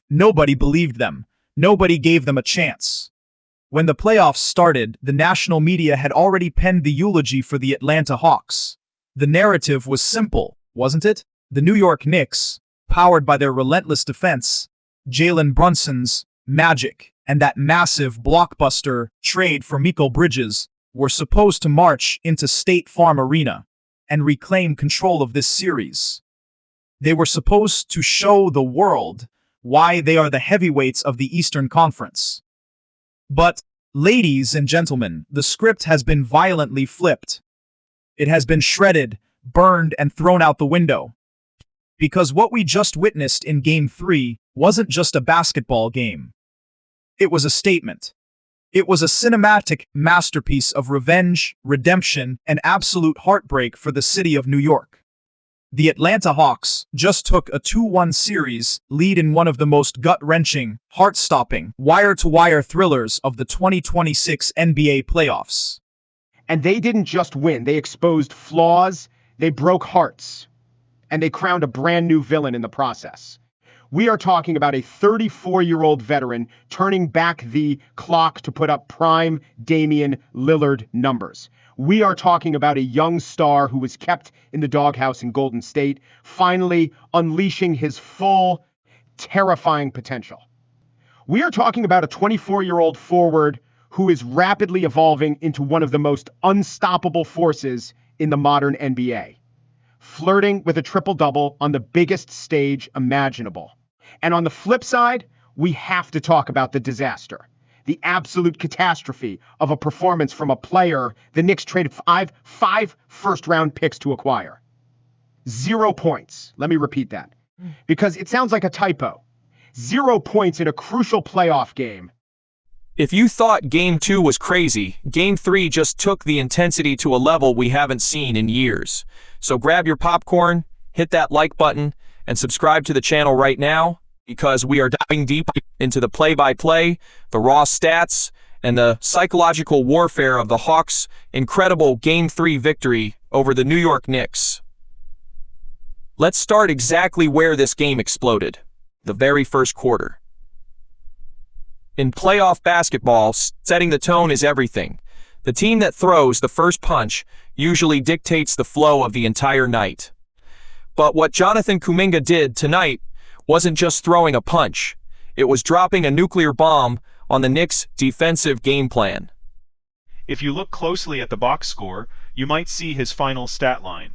Nobody believed them. Nobody gave them a chance. When the playoffs started, the national media had already penned the eulogy for the Atlanta Hawks. The narrative was simple, wasn't it? The New York Knicks, powered by their relentless defense, Jalen Brunson's magic, and that massive blockbuster trade for Mikal were supposed to march into State Farm Arena and reclaim control of this series. They were supposed to show the world why they are the heavyweights of the Eastern Conference. But, ladies and gentlemen, the script has been violently flipped. It has been shredded, burned, and thrown out the window. Because what we just witnessed in Game 3 wasn't just a basketball game. It was a statement. It was a cinematic masterpiece of revenge, redemption, and absolute heartbreak for the city of New York. The Atlanta Hawks just took a 2-1 series lead in one of the most gut-wrenching, heart-stopping, wire-to-wire thrillers of the 2026 NBA playoffs. And they didn't just win. They exposed flaws, they broke hearts, and they crowned a brand new villain in the process. We are talking about a 34-year-old veteran turning back the clock to put up prime Damian Lillard numbers. We are talking about a young star who was kept in the doghouse in Golden State, finally unleashing his full, terrifying potential. We are talking about a 24-year-old forward who is rapidly evolving into one of the most unstoppable forces in the modern NBA, flirting with a triple-double on the biggest stage imaginable. And on the flip side, we have to talk about the disaster, the absolute catastrophe of a performance from a player the Knicks traded five first-round picks to acquire. 0 points. Let me repeat that, because it sounds like a typo. 0 points in a crucial playoff game. If you thought Game 2 was crazy, Game 3 just took the intensity to a level we haven't seen in years. So grab your popcorn, hit that like button, and subscribe to the channel right now, because we are diving deep into the play-by-play, the raw stats, and the psychological warfare of the Hawks' incredible Game 3 victory over the New York Knicks. Let's start exactly where this game exploded, the very first quarter. In playoff basketball, setting the tone is everything. The team that throws the first punch usually dictates the flow of the entire night. But what Jonathan Kuminga did tonight wasn't just throwing a punch. It was dropping a nuclear bomb on the Knicks' defensive game plan. If you look closely at the box score, you might see his final stat line.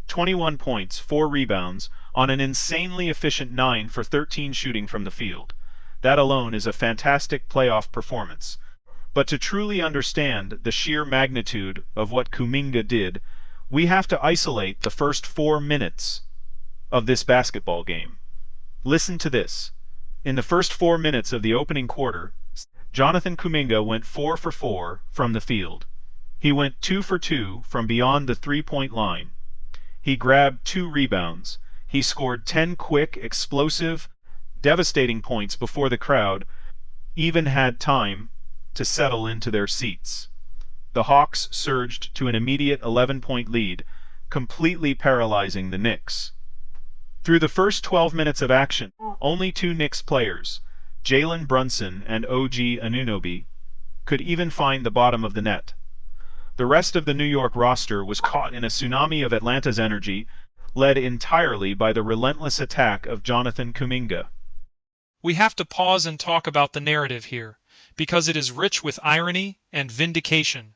21 points, 4 rebounds, on an insanely efficient 9 for 13 shooting from the field. That alone is a fantastic playoff performance. But to truly understand the sheer magnitude of what Kuminga did, we have to isolate the first 4 minutes of this basketball game. Listen to this. In the first 4 minutes of the opening quarter, Jonathan Kuminga went 4 for 4 from the field. He went 2 for 2 from beyond the three-point line. He grabbed 2 rebounds. He scored 10 quick, explosive, devastating points before the crowd even had time to settle into their seats. The Hawks surged to an immediate 11-point lead, completely paralyzing the Knicks. Through the first 12 minutes of action, only 2 Knicks players, Jalen Brunson and OG Anunoby, could even find the bottom of the net. The rest of the New York roster was caught in a tsunami of Atlanta's energy, led entirely by the relentless attack of Jonathan Kuminga. We have to pause and talk about the narrative here, because it is rich with irony and vindication.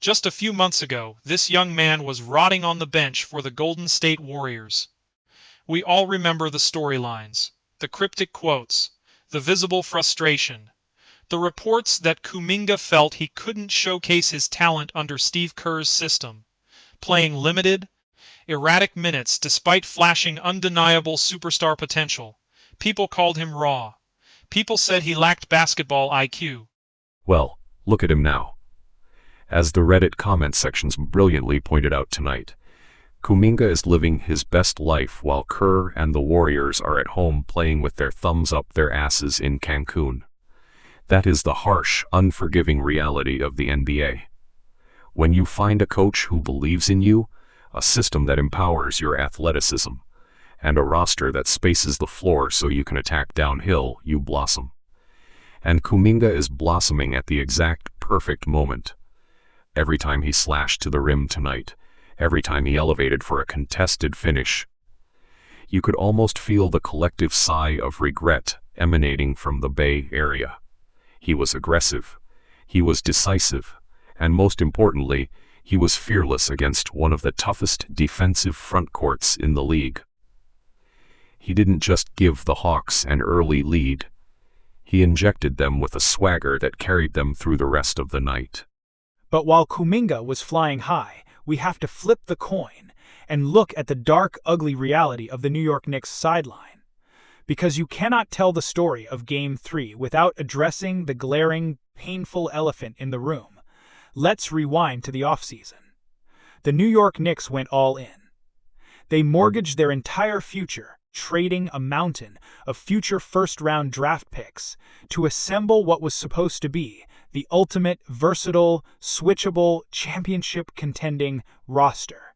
Just a few months ago, this young man was rotting on the bench for the Golden State Warriors. We all remember the storylines, the cryptic quotes, the visible frustration, the reports that Kuminga felt he couldn't showcase his talent under Steve Kerr's system, playing limited, erratic minutes despite flashing undeniable superstar potential. People called him raw. People said he lacked basketball IQ. Well, look at him now. As the Reddit comment sections brilliantly pointed out tonight, Kuminga is living his best life while Kerr and the Warriors are at home playing with their thumbs up their asses in Cancun. That is the harsh, unforgiving reality of the NBA. When you find a coach who believes in you, a system that empowers your athleticism, and a roster that spaces the floor so you can attack downhill, you blossom. And Kuminga is blossoming at the exact perfect moment. Every time he slashed to the rim tonight, every time he elevated for a contested finish, you could almost feel the collective sigh of regret emanating from the Bay Area. He was aggressive, he was decisive, and most importantly, he was fearless against one of the toughest defensive frontcourts in the league. He didn't just give the Hawks an early lead, he injected them with a swagger that carried them through the rest of the night. But while Kuminga was flying high, we have to flip the coin and look at the dark, ugly reality of the New York Knicks sideline. Because you cannot tell the story of Game 3 without addressing the glaring, painful elephant in the room. Let's rewind to the offseason. The New York Knicks went all in. They mortgaged their entire future, trading a mountain of future first-round draft picks to assemble what was supposed to be the ultimate, versatile, switchable, championship-contending roster.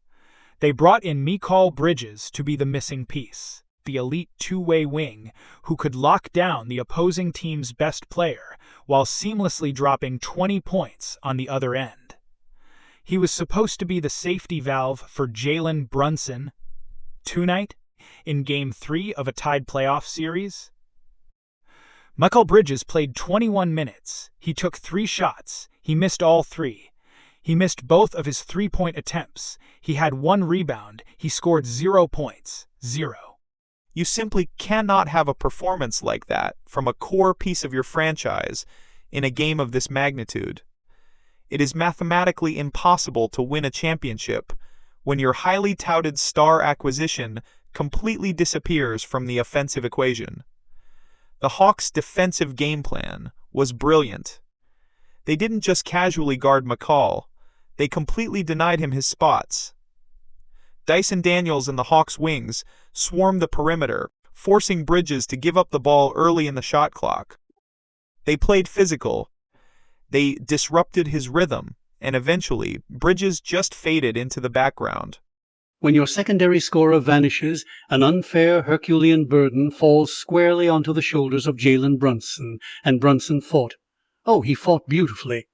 They brought in Mikal Bridges to be the missing piece, the elite two-way wing who could lock down the opposing team's best player while seamlessly dropping 20 points on the other end. He was supposed to be the safety valve for Jalen Brunson tonight in Game 3 of a tied playoff series. Mikal Bridges played 21 minutes. He took 3 shots. He missed all 3. He missed both of his three-point attempts. He had 1 rebound. He scored 0 points. 0. You simply cannot have a performance like that from a core piece of your franchise in a game of this magnitude. It is mathematically impossible to win a championship when your highly touted star acquisition completely disappears from the offensive equation. The Hawks' defensive game plan was brilliant. They didn't just casually guard Mikal, they completely denied him his spots. Dyson Daniels and the Hawks' wings swarmed the perimeter, forcing Bridges to give up the ball early in the shot clock. They played physical. They disrupted his rhythm, and eventually, Bridges just faded into the background. When your secondary scorer vanishes, an unfair Herculean burden falls squarely onto the shoulders of Jalen Brunson, and Brunson fought. Oh, he fought beautifully.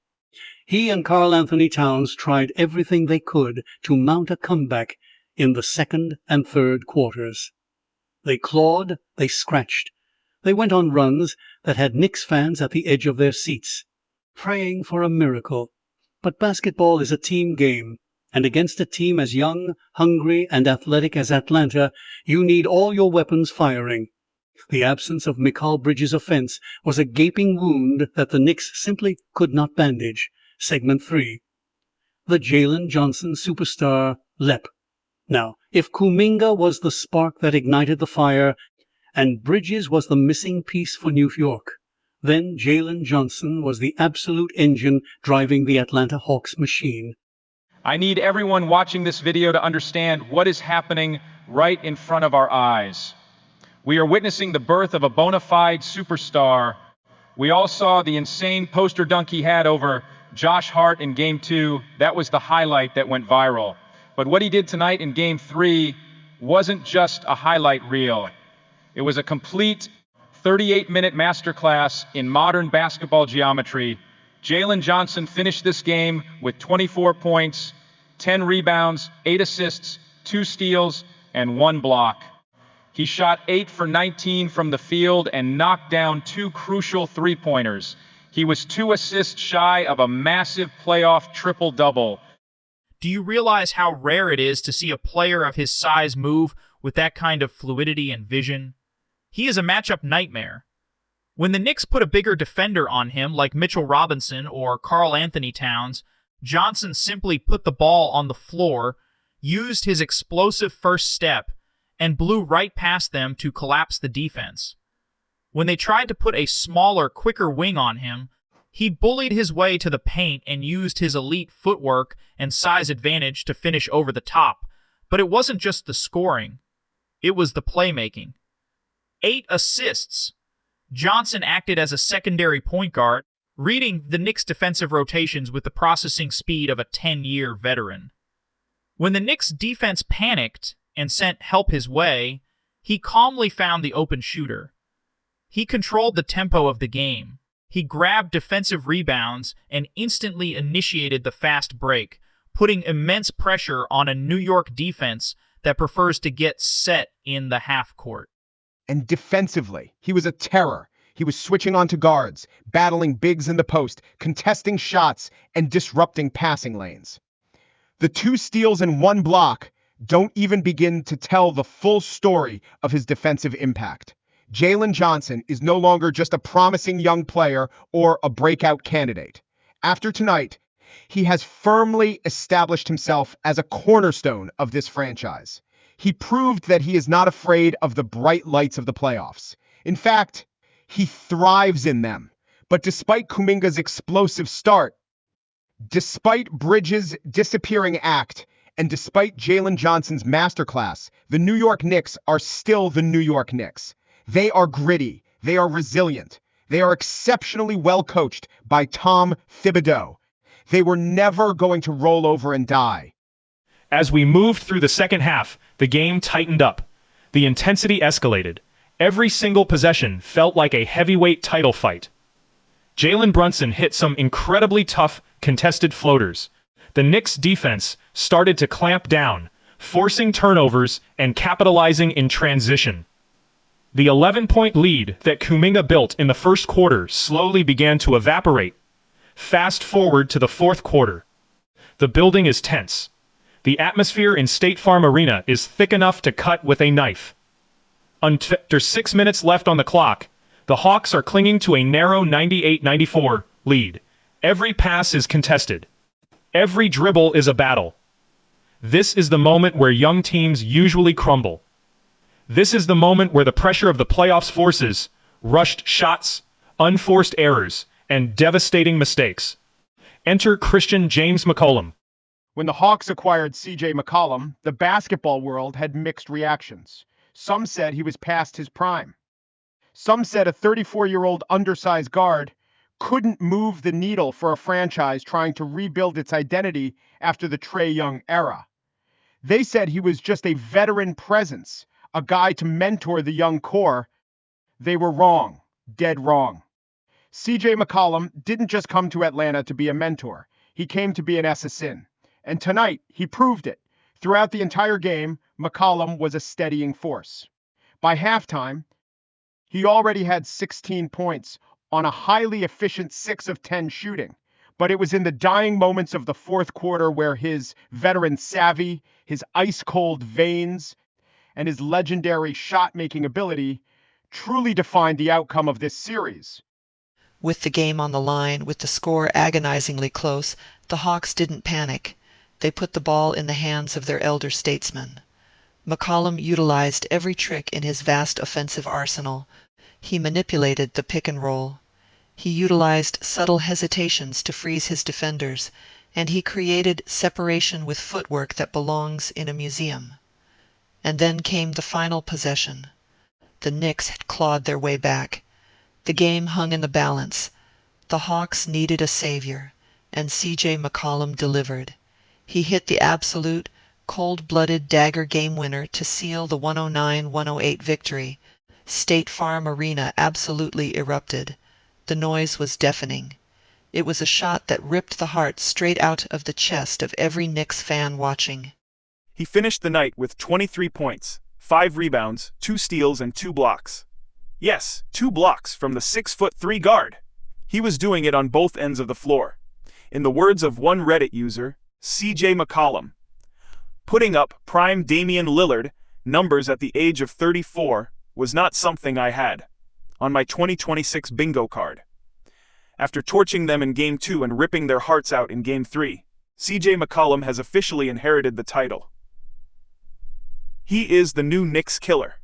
He and Karl-Anthony Towns tried everything they could to mount a comeback in the second and third quarters. They clawed, they scratched. They went on runs that had Knicks fans at the edge of their seats, praying for a miracle. But basketball is a team game. And against a team as young, hungry, and athletic as Atlanta, you need all your weapons firing. The absence of Mikal Bridges' offense was a gaping wound that the Knicks simply could not bandage. Segment 3. The Jalen Johnson superstar LEP. Now, if Kuminga was the spark that ignited the fire, and Bridges was the missing piece for New York, then Jalen Johnson was the absolute engine driving the Atlanta Hawks machine. I need everyone watching this video to understand what is happening right in front of our eyes. We are witnessing the birth of a bona fide superstar. We all saw the insane poster dunk he had over Josh Hart in Game 2. That was the highlight that went viral. But what he did tonight in Game 3 wasn't just a highlight reel. It was a complete 38-minute masterclass in modern basketball geometry. Jalen Johnson finished this game with 24 points, 10 rebounds, 8 assists, 2 steals, and 1 block. He shot 8 for 19 from the field and knocked down 2 crucial three-pointers. He was 2 assists shy of a massive playoff triple-double. Do you realize how rare it is to see a player of his size move with that kind of fluidity and vision? He is a matchup nightmare. When the Knicks put a bigger defender on him, like Mitchell Robinson or Karl-Anthony Towns, Johnson simply put the ball on the floor, used his explosive first step, and blew right past them to collapse the defense. When they tried to put a smaller, quicker wing on him, he bullied his way to the paint and used his elite footwork and size advantage to finish over the top. But it wasn't just the scoring. It was the playmaking. 8 assists. Johnson acted as a secondary point guard, reading the Knicks' defensive rotations with the processing speed of a 10-year veteran. When the Knicks' defense panicked and sent help his way, He calmly found the open shooter. He controlled the tempo of the game. He grabbed defensive rebounds and instantly initiated the fast break, putting immense pressure on a New York defense that prefers to get set in the half court. And defensively, he was a terror. He was switching onto guards, battling bigs in the post, contesting shots, and disrupting passing lanes. The 2 steals and 1 block don't even begin to tell the full story of his defensive impact. Jalen Johnson is no longer just a promising young player or a breakout candidate. After tonight, he has firmly established himself as a cornerstone of this franchise. He proved that he is not afraid of the bright lights of the playoffs. In fact, he thrives in them. But despite Kuminga's explosive start, despite Bridges' disappearing act, and despite Jalen Johnson's masterclass, the New York Knicks are still the New York Knicks. They are gritty. They are resilient. They are exceptionally well coached by Tom Thibodeau. They were never going to roll over and die. As we moved through the second half, the game tightened up. The intensity escalated. Every single possession felt like a heavyweight title fight. Jalen Brunson hit some incredibly tough, contested floaters. The Knicks' defense started to clamp down, forcing turnovers and capitalizing in transition. The 11-point lead that Kuminga built in the first quarter slowly began to evaporate. Fast forward to the fourth quarter. The building is tense. The atmosphere in State Farm Arena is thick enough to cut with a knife. Under 6 minutes left on the clock, the Hawks are clinging to a narrow 98-94 lead. Every pass is contested. Every dribble is a battle. This is the moment where young teams usually crumble. This is the moment where the pressure of the playoffs forces rushed shots, unforced errors, and devastating mistakes. Enter Christian James McCollum. When the Hawks acquired C.J. McCollum, the basketball world had mixed reactions. Some said he was past his prime. Some said a 34-year-old undersized guard couldn't move the needle for a franchise trying to rebuild its identity after the Trae Young era. They said he was just a veteran presence, a guy to mentor the young core. They were wrong, dead wrong. C.J. McCollum didn't just come to Atlanta to be a mentor. He came to be an assassin. And tonight, he proved it. Throughout the entire game, McCollum was a steadying force. By halftime, he already had 16 points on a highly efficient 6 of 10 shooting. But it was in the dying moments of the fourth quarter where his veteran savvy, his ice-cold veins, and his legendary shot-making ability truly defined the outcome of this series. With the game on the line, with the score agonizingly close, the Hawks didn't panic. They put the ball in the hands of their elder statesman. McCollum utilized every trick in his vast offensive arsenal. He manipulated the pick and roll. He utilized subtle hesitations to freeze his defenders, and he created separation with footwork that belongs in a museum. And then came the final possession. The Knicks had clawed their way back. The game hung in the balance. The Hawks needed a savior, and C.J. McCollum delivered. He hit the absolute, cold-blooded dagger game winner to seal the 109-108 victory. State Farm Arena absolutely erupted. The noise was deafening. It was a shot that ripped the heart straight out of the chest of every Knicks fan watching. He finished the night with 23 points, 5 rebounds, 2 steals, and 2 blocks. Yes, 2 blocks from the 6'3" guard. He was doing it on both ends of the floor. In the words of one Reddit user, C.J. McCollum, putting up prime Damian Lillard numbers at the age of 34 was not something I had on my 2026 bingo card. After torching them in Game 2 and ripping their hearts out in Game 3, C.J. McCollum has officially inherited the title. He is the new Knicks killer.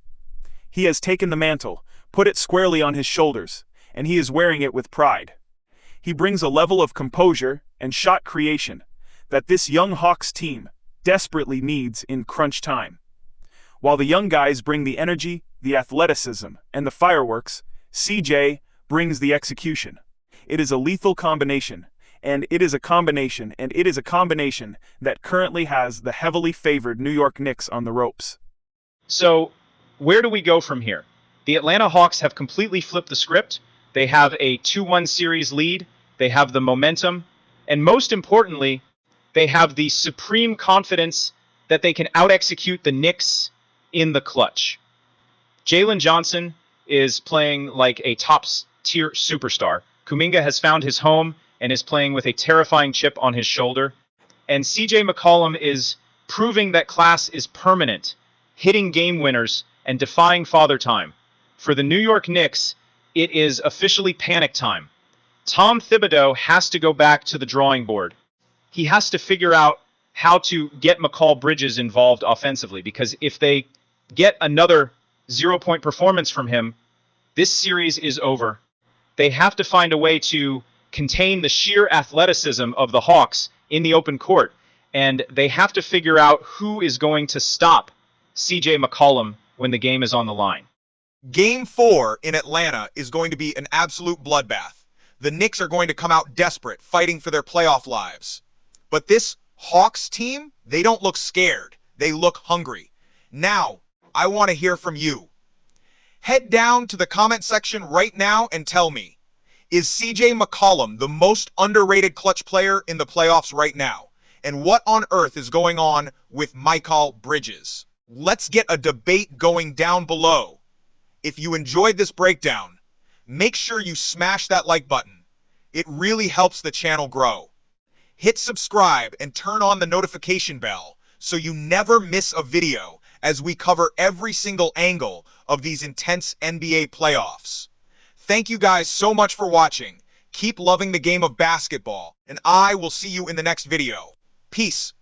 He has taken the mantle, put it squarely on his shoulders, and he is wearing it with pride. He brings a level of composure and shot creation that this young Hawks team desperately needs in crunch time. While the young guys bring the energy, the athleticism, and the fireworks, CJ brings the execution. It is a lethal combination, and it is a combination that currently has the heavily favored New York Knicks on the ropes. So, where do we go from here? The Atlanta Hawks have completely flipped the script. They have a 2-1 series lead. They have the momentum. And most importantly, they have the supreme confidence that they can out-execute the Knicks in the clutch. Jalen Johnson is playing like a top-tier superstar. Kuminga has found his home and is playing with a terrifying chip on his shoulder. And CJ McCollum is proving that class is permanent, hitting game winners and defying father time. For the New York Knicks, it is officially panic time. Tom Thibodeau has to go back to the drawing board. He has to figure out how to get Mikal Bridges involved offensively, because if they get another 0-point performance from him, this series is over. They have to find a way to contain the sheer athleticism of the Hawks in the open court, and they have to figure out who is going to stop CJ McCollum when the game is on the line. Game 4 in Atlanta is going to be an absolute bloodbath. The Knicks are going to come out desperate, fighting for their playoff lives. But this Hawks team, they don't look scared. They look hungry. Now, I want to hear from you. Head down to the comment section right now and tell me, is CJ McCollum the most underrated clutch player in the playoffs right now? And what on earth is going on with Mikal Bridges? Let's get a debate going down below. If you enjoyed this breakdown, make sure you smash that like button. It really helps the channel grow. Hit subscribe and turn on the notification bell so you never miss a video as we cover every single angle of these intense NBA playoffs. Thank you guys so much for watching. Keep loving the game of basketball, and I will see you in the next video. Peace.